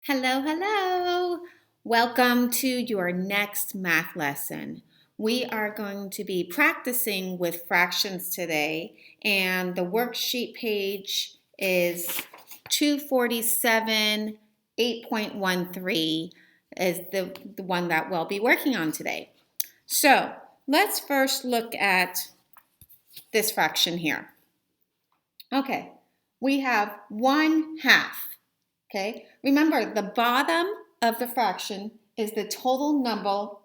Hello, hello. Welcome to your next math lesson. We are going to be practicing with fractions today, and the worksheet page is 247, 8.13 is the one that we'll be working on today. So let's first look at this fraction here. Okay, we have 1/2. Okay, remember the bottom of the fraction is the total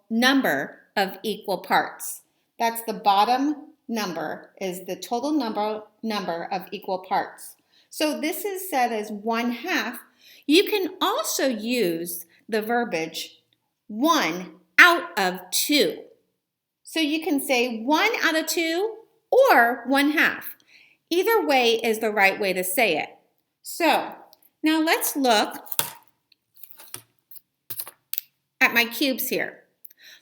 number of equal parts. That's the bottom number is the total number of equal parts. So this is said as 1/2. You can also use the verbiage 1 out of 2. So you can say 1 out of 2 or 1/2. Either way is the right way to say it. So now let's look at my cubes here.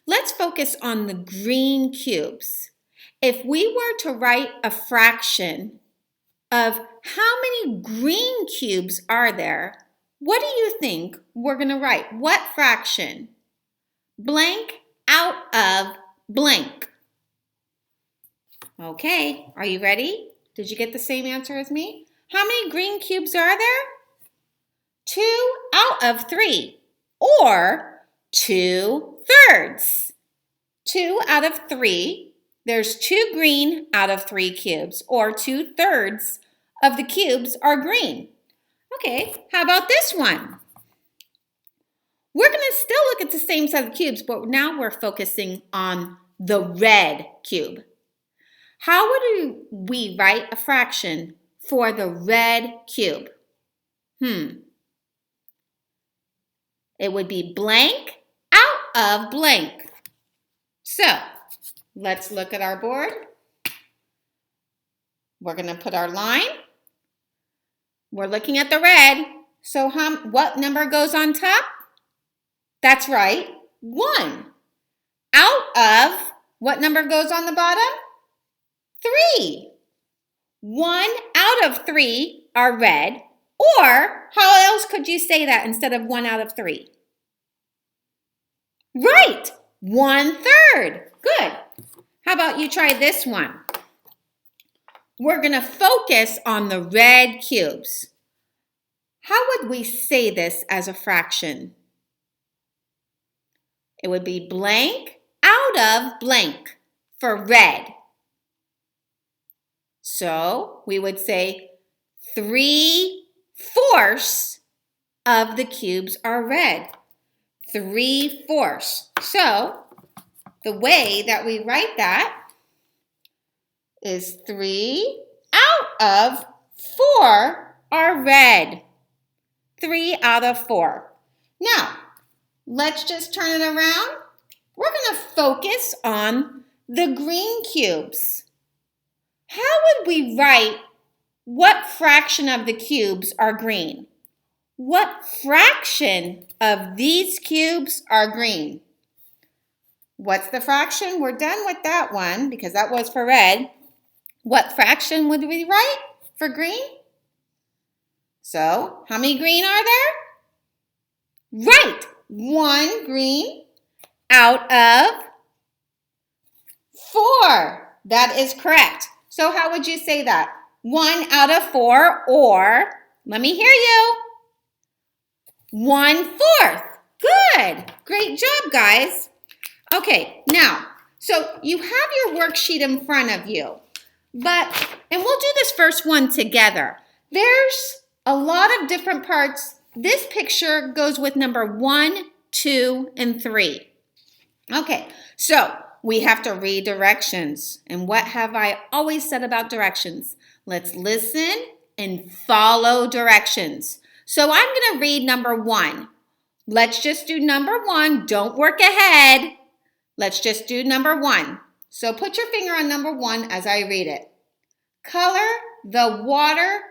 Let's focus on the green cubes. If we were to write a fraction of how many green cubes are there, what do you think we're going to write? What fraction? Blank out of blank. Okay, are you ready? Did you get the same answer as me? How many green cubes are there? 2 out of 3, or 2/3. 2 out of 3, there's 2 green out of 3 cubes, or 2/3 of the cubes are green. Okay, how about this one? We're going to still look at the same set of cubes, but now we're focusing on the red cube. How would we write a fraction for the red cube? It would be blank out of blank. So let's look at our board. We're going to put our line. We're looking at the red. So what number goes on top? That's right, 1. Out of what number goes on the bottom? 3. 1 out of 3 are red. Or how else could you say that instead of 1 out of 3? Right, 1/3. Good. How about you try this one? We're going to focus on the red cubes. How would we say this as a fraction? It would be blank out of blank for red. So we would say 3/4 of the cubes are red. 3/4. So the way that we write that is 3 out of 4 are red. 3 out of 4. Now, let's just turn it around. We're going to focus on the green cubes. How would we write what fraction of the cubes are green? What fraction of these cubes are green? What's the fraction? We're done with that one because that was for red. What fraction would we write for green? So, how many green are there? Right, 1 green out of 4. That is correct. So how would you say that? 1 out of 4, or, let me hear you, 1/4. Good. Great job, guys. Okay, now, so you have your worksheet in front of you, and we'll do this first one together. There's a lot of different parts. This picture goes with number 1, 2, and 3. Okay, so we have to read directions. And what have I always said about directions? Let's listen and follow directions. So I'm going to read number 1. Let's just do number 1. Don't work ahead. Let's just do number 1. So put your finger on number 1 as I read it. Color the water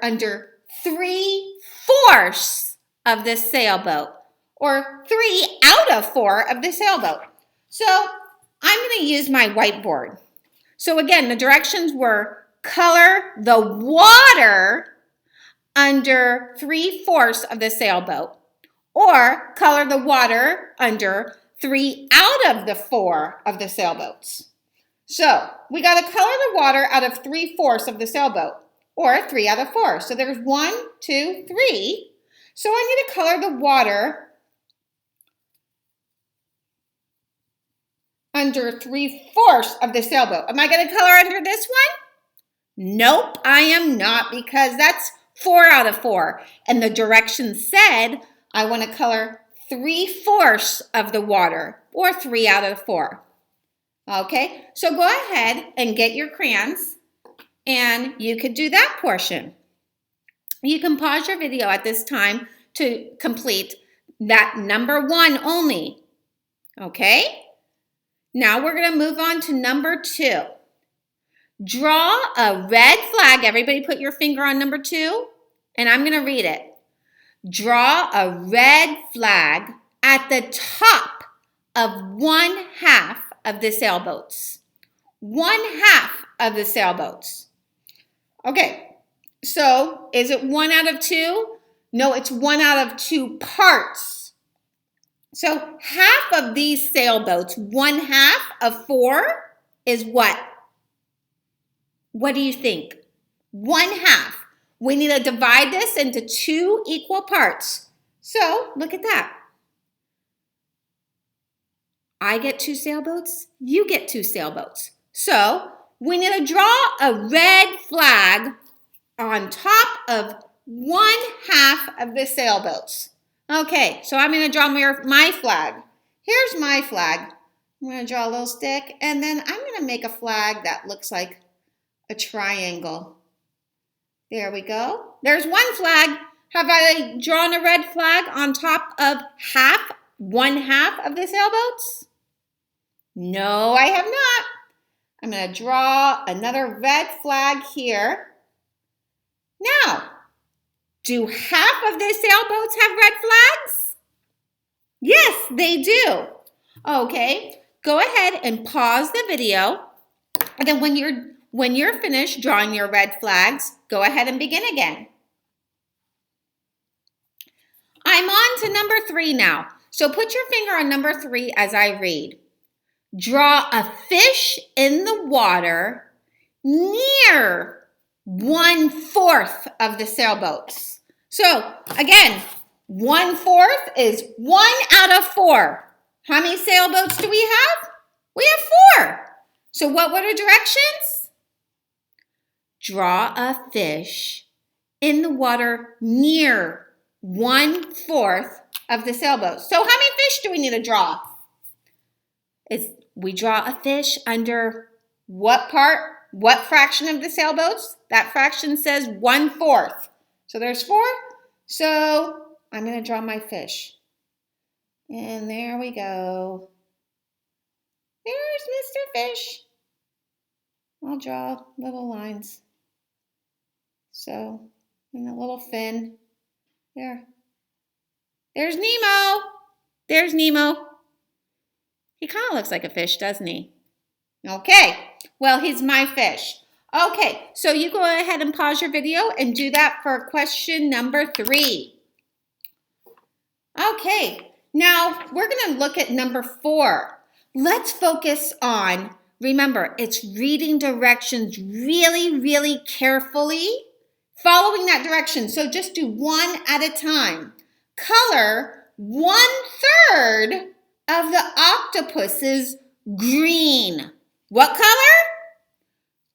under 3/4 of the sailboat, or 3 out of 4 of the sailboat. So I'm going to use my whiteboard. So again, the directions were color the water under 3/4 of the sailboat, or color the water under 3 out of the 4 of the sailboats. So we got to color the water out of 3/4 of the sailboat, or 3 out of 4. So there's 1, 2, 3. So I need to color the water under 3/4 of the sailboat. Am I going to color under this one? Nope, I am not, because that's 4 out of 4. And the directions said I want to color 3/4 of the water, or 3 out of 4. Okay, so go ahead and get your crayons, and you could do that portion. You can pause your video at this time to complete that number 1 only. Okay, now we're going to move on to number 2. Draw a red flag. Everybody put your finger on number 2, and I'm going to read it. Draw a red flag at the top of 1/2 of the sailboats. 1/2 of the sailboats. Okay, so is it 1 out of 2? No, it's 1 out of 2 parts. So half of these sailboats, 1/2 of 4 is what? What do you think? 1/2. We need to divide this into 2 equal parts. So look at that. I get 2 sailboats, you get 2 sailboats. So we need to draw a red flag on top of 1/2 of the sailboats. Okay, so I'm going to draw my flag. Here's my flag. I'm going to draw a little stick, and then I'm going to make a flag that looks like a triangle. There we go. There's one flag. Have I drawn a red flag on top of 1/2 of the sailboats? No, I have not. I'm going to draw another red flag here. Now, do half of the sailboats have red flags? Yes, they do. Okay, go ahead and pause the video. And then when you're finished drawing your red flags, go ahead and begin again. I'm on to number 3 now. So put your finger on number 3 as I read. Draw a fish in the water near 1/4 of the sailboats. So again, 1/4 is 1 out of 4. How many sailboats do we have? We have 4. So what were the directions? Draw a fish in the water near 1/4 of the sailboats. So how many fish do we need to draw? We draw a fish under what part, what fraction of the sailboats? That fraction says 1/4. So there's 4. So I'm going to draw my fish. And there we go. There's Mr. Fish. I'll draw little lines. So, and a little fin. There. There's Nemo. There's Nemo. He kind of looks like a fish, doesn't he? Okay, well, he's my fish. Okay, so you go ahead and pause your video and do that for question number 3. Okay, now we're going to look at number 4. Let's focus on, remember, it's reading directions really, really carefully, following that direction. So just do one at a time. Color 1/3 of the octopus's green. What color?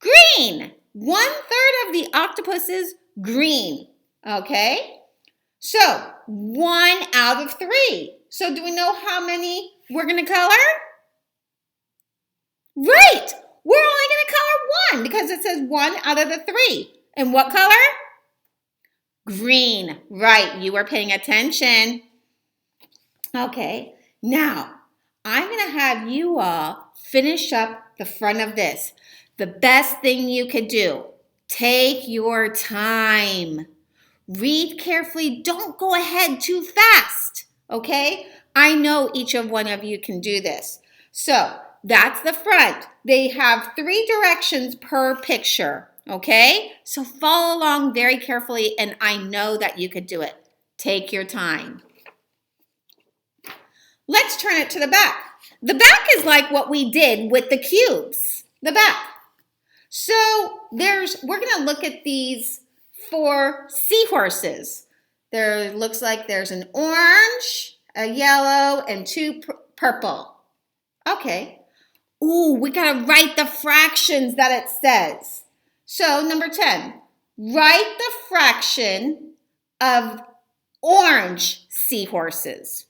Green. 1/3 of the octopus's green. Okay? So 1 out of 3. So do we know how many we're going to color? Right. We're only going to color 1 because it says 1 out of the 3. And what color? Green. Right. You were paying attention. Okay. Now, I'm going to have you all finish up the front of this. The best thing you could do, take your time. Read carefully. Don't go ahead too fast, okay? I know each one of you can do this. So, that's the front. They have 3 directions per picture, okay? So follow along very carefully, and I know that you could do it. Take your time. Let's turn it to the back. The back is like what we did with the cubes, the back. So we're going to look at these 4 seahorses. There looks like there's an orange, a yellow, and 2 purple. Okay. Ooh, we got to write the fractions that it says. So number 10, write the fraction of orange seahorses.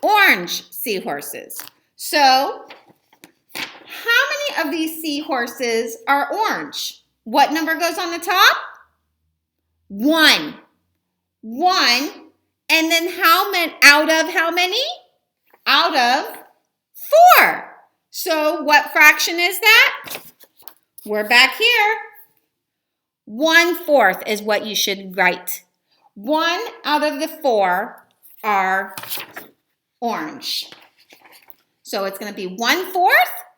Orange seahorses. So how many of these seahorses are orange? What number goes on the top? 1. 1. And then how many? Out of how many? Out of 4. So what fraction is that? We're back here. 1/4 is what you should write. 1 out of the 4 are orange. So it's going to be 1/4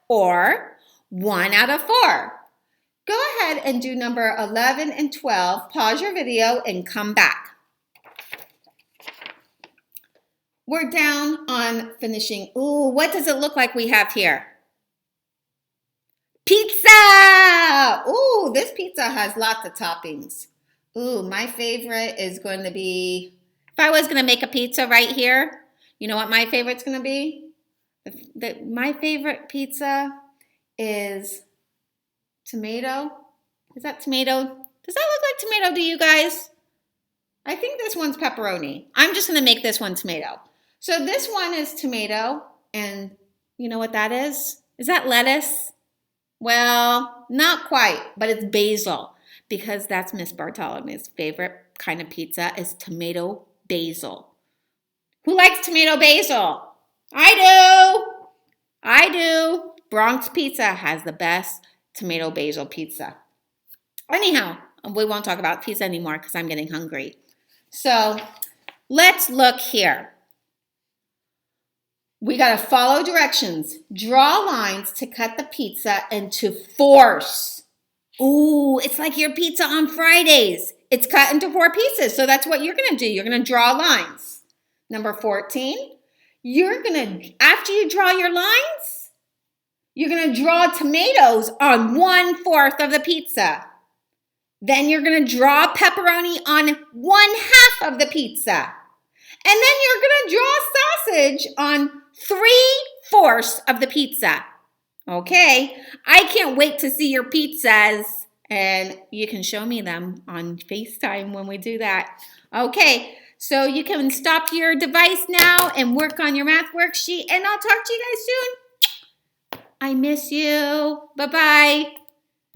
or 1 out of 4. Go ahead and do number 11 and 12. Pause your video and come back. We're down on finishing. Ooh, what does it look like we have here? Pizza! Ooh, this pizza has lots of toppings. Ooh, my favorite is going to be, if I was going to make a pizza right here, you know what my favorite's going to be? My favorite pizza is tomato. Is that tomato? Does that look like tomato to you guys? I think this one's pepperoni. I'm just going to make this one tomato. So this one is tomato, and you know what that is? Is that lettuce? Well, not quite, but it's basil, because that's Miss Bartolomew's favorite kind of pizza is tomato basil. Who likes tomato basil? I do. Bronx Pizza has the best tomato basil pizza. Anyhow, we won't talk about pizza anymore because I'm getting hungry. So let's look here. We got to follow directions. Draw lines to cut the pizza into 4s. Ooh, it's like your pizza on Fridays. It's cut into 4 pieces. So that's what you're going to do. You're going to draw lines. Number 14, after you draw your lines, you're going to draw tomatoes on 1/4 of the pizza. Then you're going to draw pepperoni on 1/2 of the pizza. And then you're going to draw sausage on 3/4 of the pizza. Okay, I can't wait to see your pizzas, and you can show me them on FaceTime when we do that. Okay, so you can stop your device now and work on your math worksheet, and I'll talk to you guys soon. I miss you. Bye-bye.